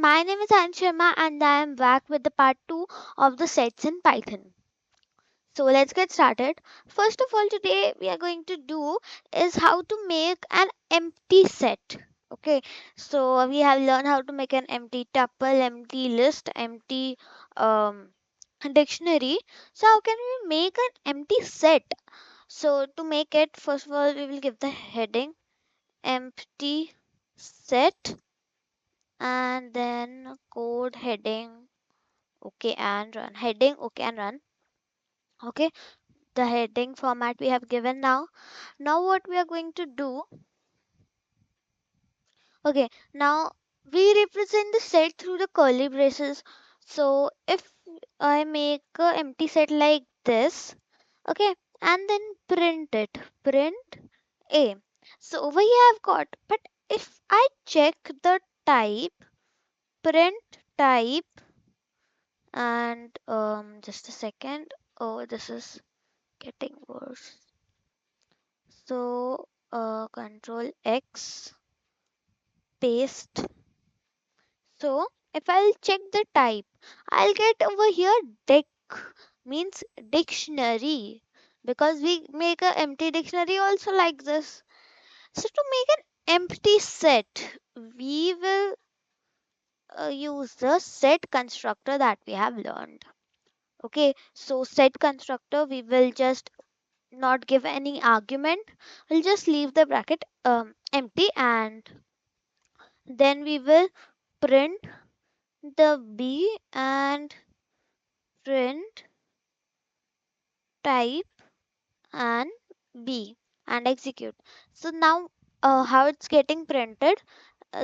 My name is Ansh Sharma and I am back with the part 2 of the sets in Python. So let's get started. First of all, today we are going to do is how to make an empty set. Okay, so we have learned how to make an empty tuple, empty list, empty um, dictionary. So how can we make an empty set? So to make it, first of all, we will give the heading empty set and then code heading okay and run heading okay and run. Okay, the heading format we have given. Now what we are going to do, okay, now we represent the set through the curly braces. So if I make a empty set like this, okay, and then print a. So over here I've got, but if I check the type, print type, and just a second, oh, this is getting worse. So control X, paste. So if I'll check the type, I'll get over here dic, means dictionary, because we make a empty dictionary also like this. So to make an empty set, we will use the set constructor that we have learned. Okay, so set constructor, we will just not give any argument. We'll just leave the bracket empty, and then we will print the b and print type and b and execute. So now how it's getting printed,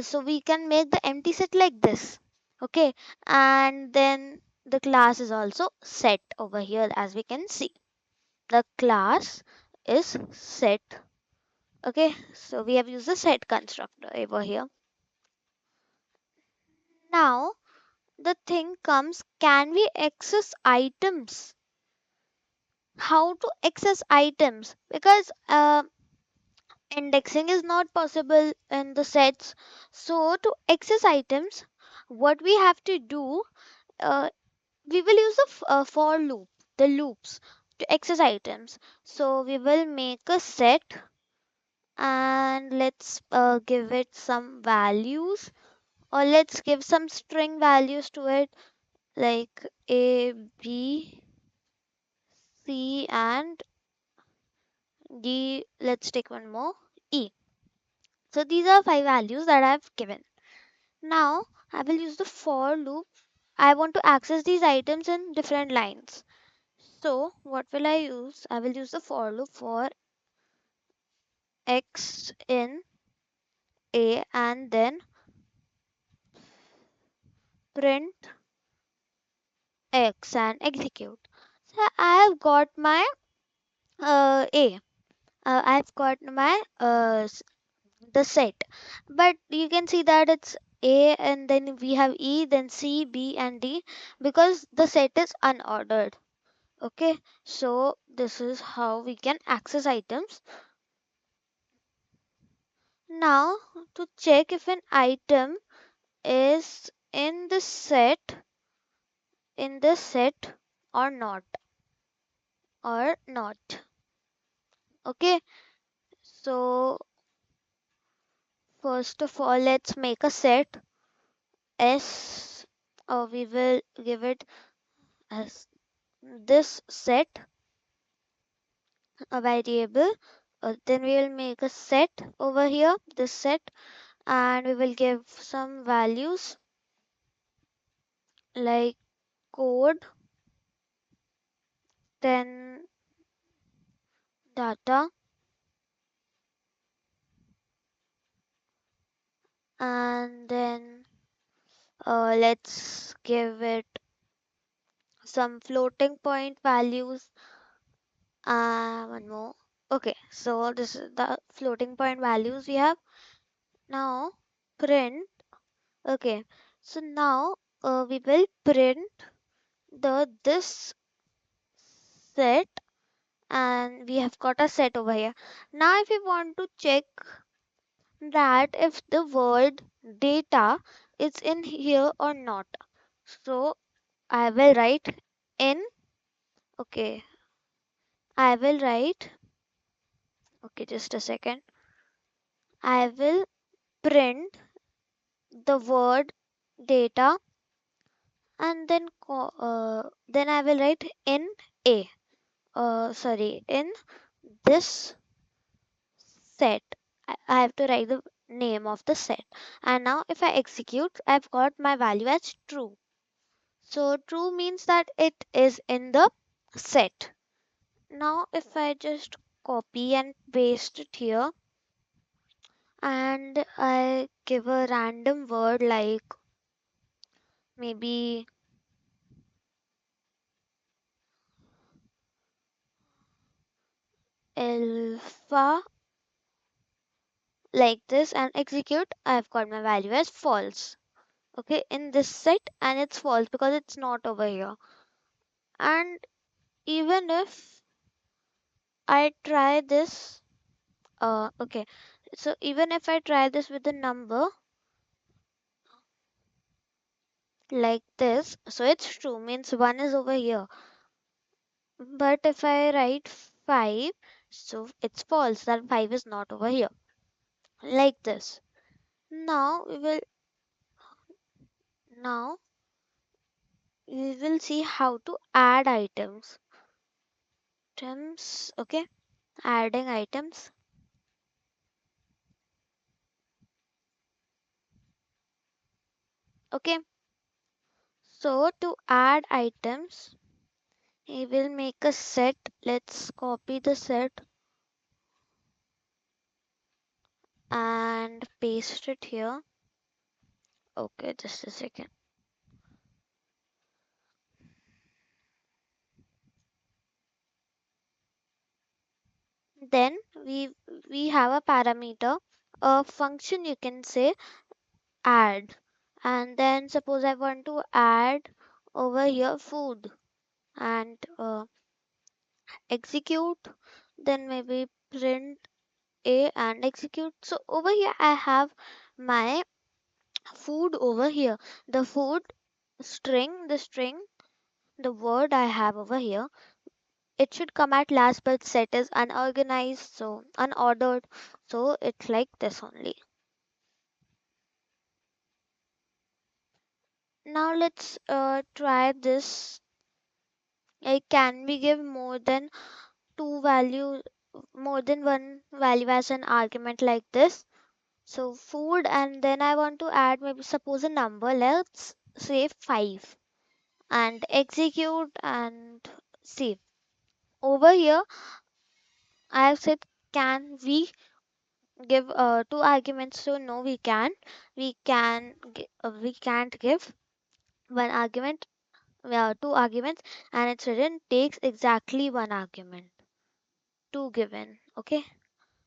so we can make the empty set like this. Okay, and then the class is also set over here, as we can see the class is set. Okay, so we have used the set constructor over here. Now the thing comes, can we access items? How to access items? Because indexing is not possible in the sets. So to access items, what we have to do, uh, we will use for loop, the loops to access items. So we will make a set and let's give it some values, or let's give some string values to it, like a, b, c, and d. Let's take one more, e. So these are 5 values that I've given. Now I will use the for loop. I want to access these items in different lines. So what will I use? I will use the for loop for x in a and then print x and execute. So I have got my a. I've got my the set, but you can see that it's a and then we have e, then c, b, and d, because the set is unordered. Okay, so this is how we can access items. Now to check if an item is in the set or not. Okay, so first of all, let's make a set s, we will give it as this set, a variable. Then we will make a set over here, this set, and we will give some values like code, then data, and then let's give it some floating point values. One more. Okay, so this is the floating point values we have. Now print. Okay, so now we will print the this set, and we have got a set over here. Now if we want to check that if the word data it's in here or not. So I will write in. Okay, I will write. Okay, just a second. I will print the word data, and then I will write in a. Sorry, in this set. I have to write the name of the set. And now if I execute, I've got my value as true. So true means that it is in the set. Now if I just copy and paste it here, and I give a random word like maybe alpha, like this, and execute, I've got my value as false. Okay, in this set, and it's false because it's not over here. And even if I try this, okay, so even if I try this with a number like this, so it's true, means 1 is over here. But if I write 5, so it's false, that 5 is not over here, like this. Now now we will see how to add items. Okay, adding items. Okay, so to add items, we will make a set. Let's copy the set and paste it here. Okay, just a second. Then we have a parameter, a function you can say, add. And then suppose I want to add over here food, and execute, then maybe print a and execute. So over here I have my food over here. The food string, the word I have over here, it should come at last, but set is unorganized, so unordered, so it's like this only. Now let's try this. Can we give two value more than one value as an argument like this? So food, and then I want to add maybe suppose a number, let's say 5, and execute and see. Over here I have said, can we give two arguments? So no, we can't give one argument, two arguments, and it's written takes exactly one argument, two given. Okay,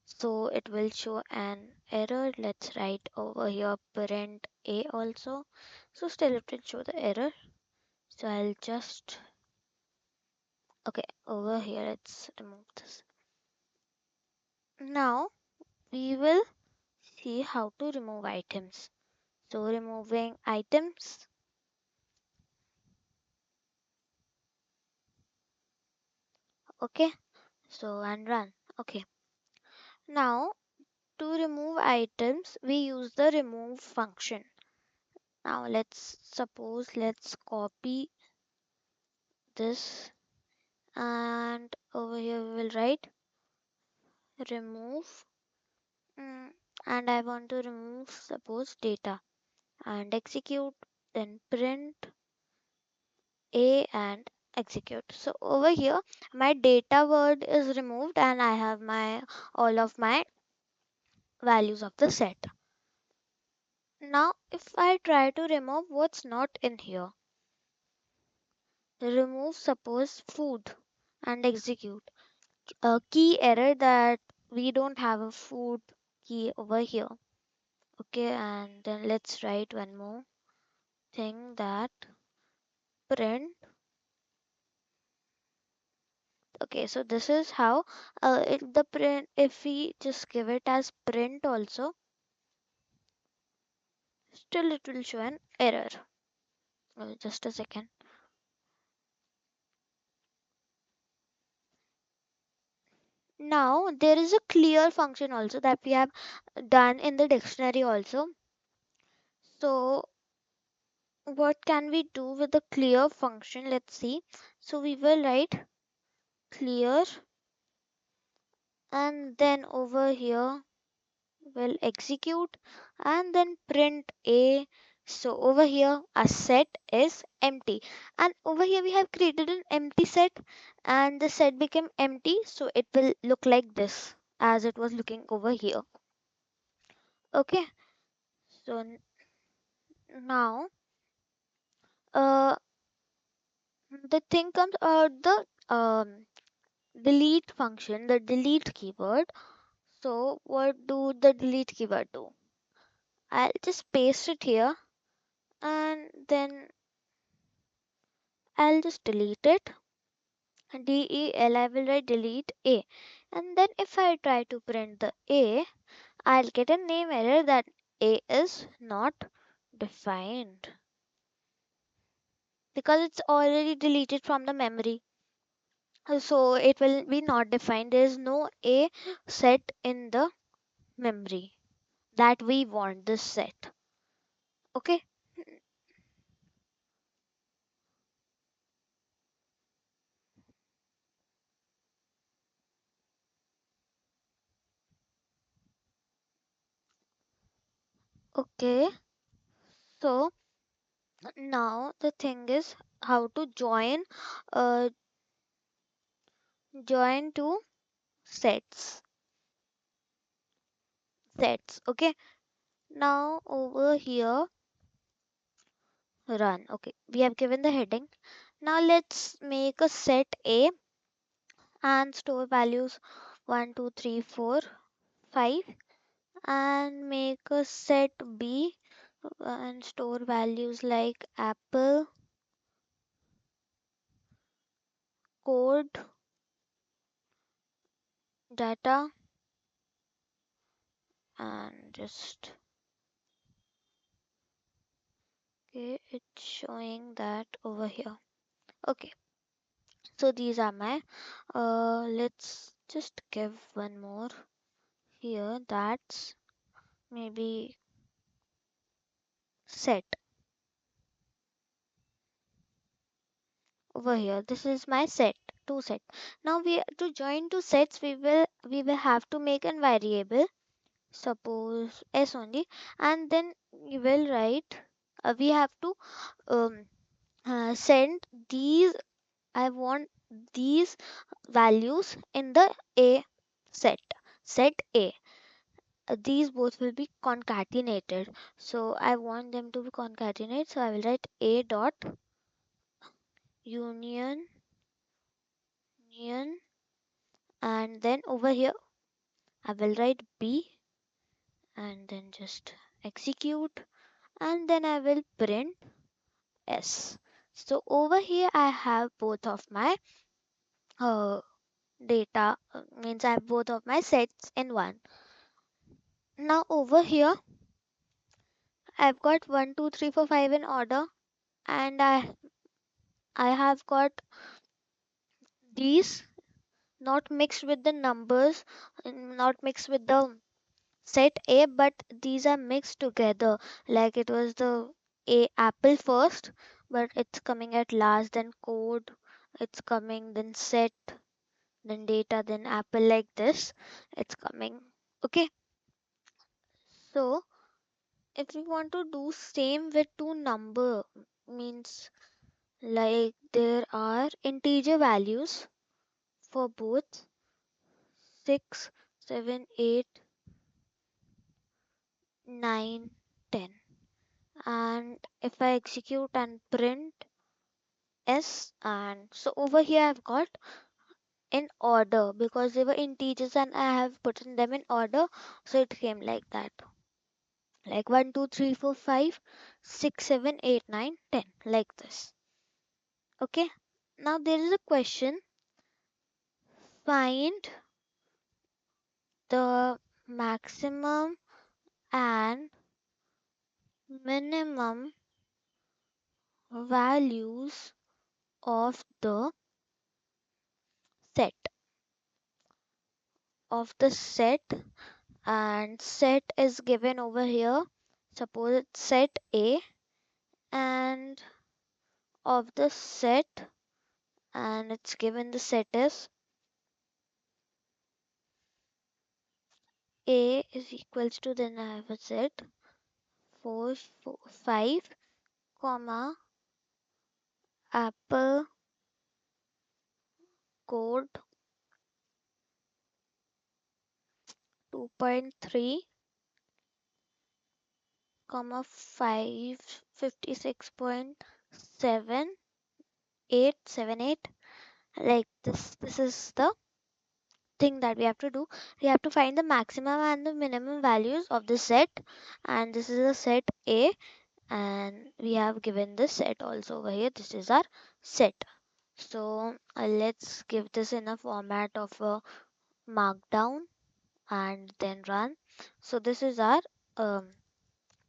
so it will show an error. Let's write over here print a also, so still it will show the error. So I'll just, okay, over here let's remove this. Now we will see how to remove items. So removing items. Okay, so and run. Okay, now to remove items we use the remove function. Now let's copy this, and over here we will write remove, mm, and I want to remove suppose data, and execute, then print a and execute. So over here my data word is removed, and I have my all of my values of the set. Now if I try to remove what's not in here, remove suppose food and execute, a key error that we don't have a food key over here. Okay, and then let's write one more thing, that print. Okay, so this is how the print, if we just give it as print also, Still it will show an error. Just a second. Now there is a clear function also that we have done in the dictionary also. So what can we do with the clear function? Let's see. So we will write clear, and then over here we'll execute and then print a. So over here our set is empty, and over here we have created an empty set, and the set became empty, so it will look like this as it was looking over here. Okay, so now uh the thing comes the delete function, the delete keyword. So what do the delete keyword do? I'll just paste it here, and then I'll just delete it. DEL, I will write delete A. And then if I try to print the A, I'll get a name error that A is not defined because it's already deleted from the memory. So it will be not defined. There is no A set in the memory that we want this set. Okay. Okay. So now the thing is how to uh join two sets. Okay. Now over here run. Okay, we have given the heading. Now let's make a set A and store values 1, 2, 3, 4, 5, and make a set B and store values like apple, code, data, and just okay, it's showing that over here. Okay, so these are my let's just give one more here. That's maybe set over here. This is my set, two set. Now we to join two sets, we will have to make a variable, suppose s only, and then we will write we have to um, send these. I want these values in the a set, set A. These both will be concatenated, so I want them to be concatenated, so I will write a dot union union, and then over here I will write B and then just execute, and then I will print S. So over here I have both of my uh, data, means I have both of my sets in one. Now over here I've got 1, 2, 3, 4, 5 in order, and I have got these not mixed with the numbers, not mixed with the set A, but these are mixed together. Like it was the A apple first, but it's coming at last, then code, it's coming, then set, then data, then apple, like this. It's coming. Okay. So if we want to do same with two number, means like there are integer values for both 6, 7, 8, 9, 10. And if I execute and print S, and so over here I've got in order because they were integers and I have put in them in order, so it came like that, like 1, 2, 3, 4, 5, 6, 7, 8, 9, 10, like this. Okay, now there is a question: find the maximum and minimum values of the set set, and set is given over here. Suppose it's set A, and of the set, and it's given the set is A is equals to, then I have a set 5, comma, apple code 2.3, comma 556.7878, like this. This is the thing that we have to do. We have to find the maximum and the minimum values of the set, and this is the set A, and we have given the set also over here. This is our set. So let's give this in a format of a markdown and then run. So this is our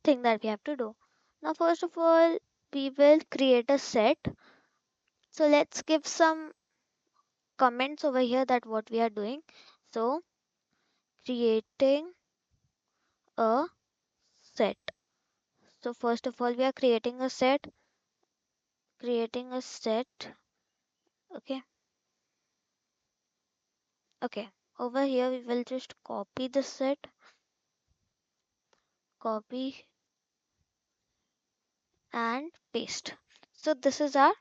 thing that we have to do. Now first of all, we will create a set. So let's give some comments over here that what we are doing. So creating a set. So first of all, we are creating a set. Okay, okay. Over here, we will just copy the set, copy and paste. So this is our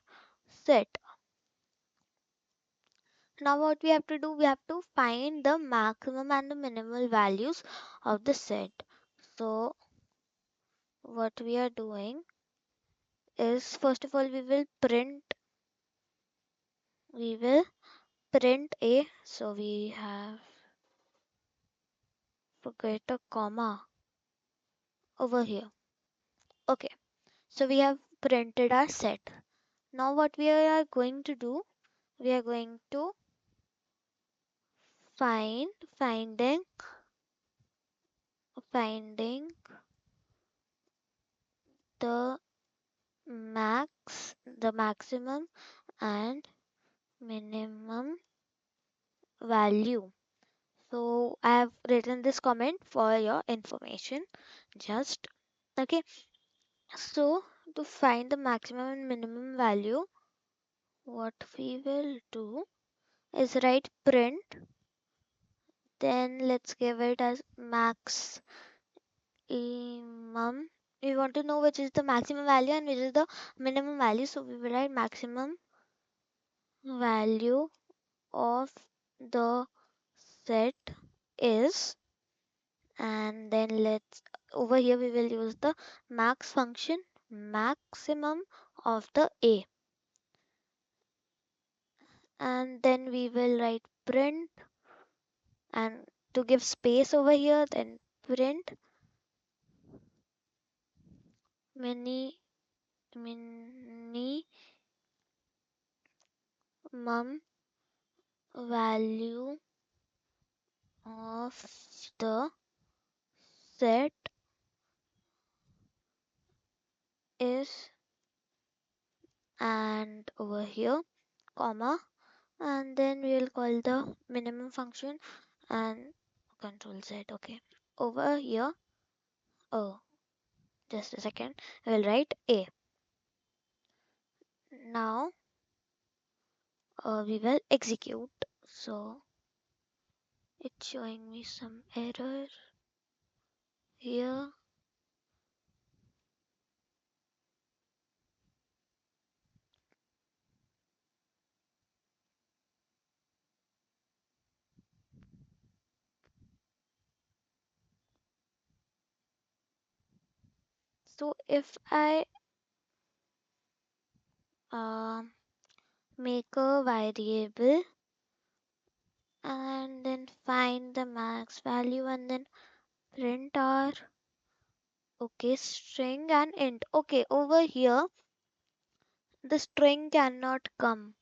set. Now what we have to do, we have to find the maximum and the minimal values of the set. So what we are doing is, first of all, we will print a, so we have forget a comma over here. Okay, so we have printed our set. Now what we are going to do, we are going to finding finding the the maximum and minimum value. So I have written this comment for your information. Just okay. So to find the maximum and minimum value, what we will do is write print. Then let's give it as maximum. We want to know which is the maximum value and which is the minimum value. So we will write maximum value of the set is, and then let's, over here we will use the max function, maximum of the A, and then we will write print, and to give space over here, then print mini minimum value of the set is, and over here comma, and then we will call the minimum function and control Z. Okay, over here, oh, just a second, I will write A. Now we will execute. So it's showing me some error here. So if I um make a variable and then find the max value and then print our, okay, string and int. Okay, over here the string cannot come,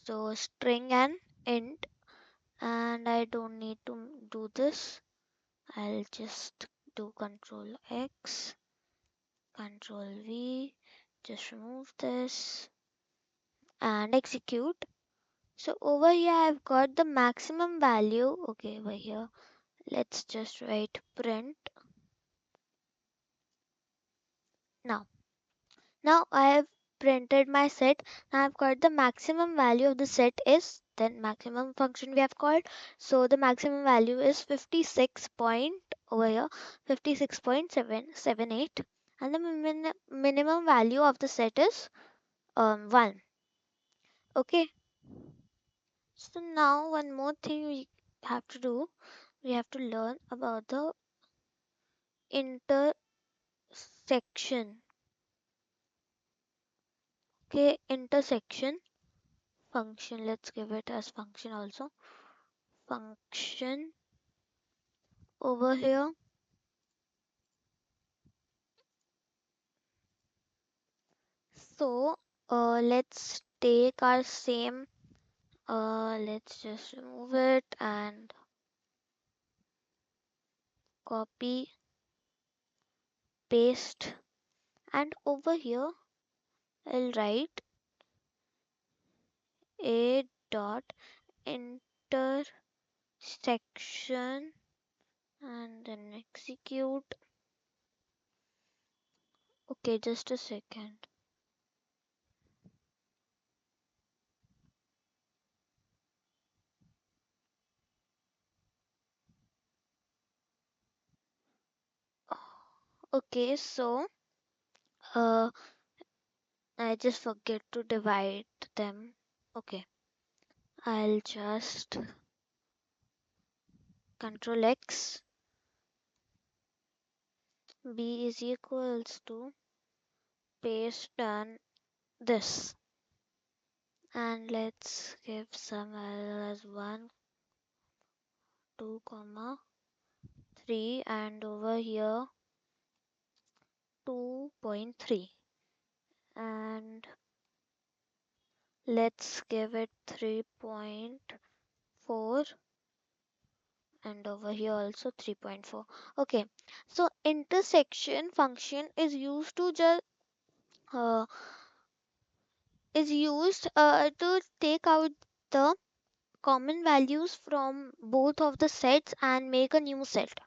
so string and int, and I don't need to do this. I'll just do Control X, Control V, just remove this and execute. So over here I've got the maximum value. Okay, over here let's just write print. Now I have printed my set. Now I've got the maximum value of the set is, then maximum function we have called. So the maximum value is 56 point over here 56.778, and the minimum value of the set is 1. Okay. So now one more thing we have to do. We have to learn about the intersection. Okay, intersection function. Let's give it as function also. Function over here. So let's take our same, let's just remove it and copy, paste, and over here I'll write a dot intersection and then execute. Okay, just a second. Okay, so uh, I just forget to divide them. Okay, I'll just Control X, B is equals to paste and this, and let's give some as 1 2 comma 3, and over here 2.3, and let's give it 3.4, and over here also 3.4. Okay, so intersection function is used to just uh, to take out the common values from both of the sets and make a new set.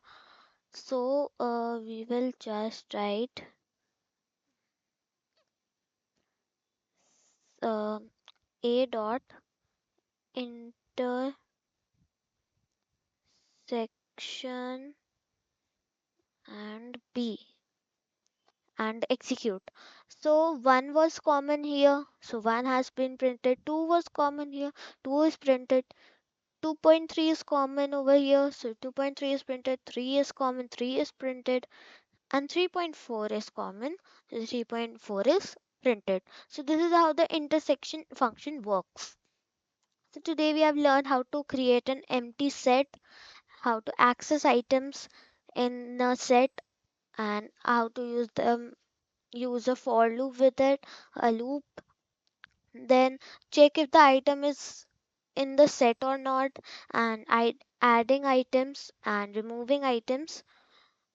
So we will just write uh, a dot intersection and b and execute. So 1 was common here, so 1 has been printed. 2 was common here, 2 is printed. 2.3 is common over here, so 2.3 is printed. 3 is common, 3 is printed. And 3.4 is common, so 3.4 is printed. So this is how the intersection function works. So today we have learned how to create an empty set, how to access items in a set, and how to use a for loop with it, a loop. Then check if the item is in the set or not, and adding items and removing items,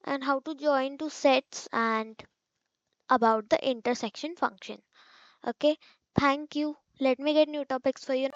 and how to join two sets, and about the intersection function. Okay, thank you. Let me get new topics for you.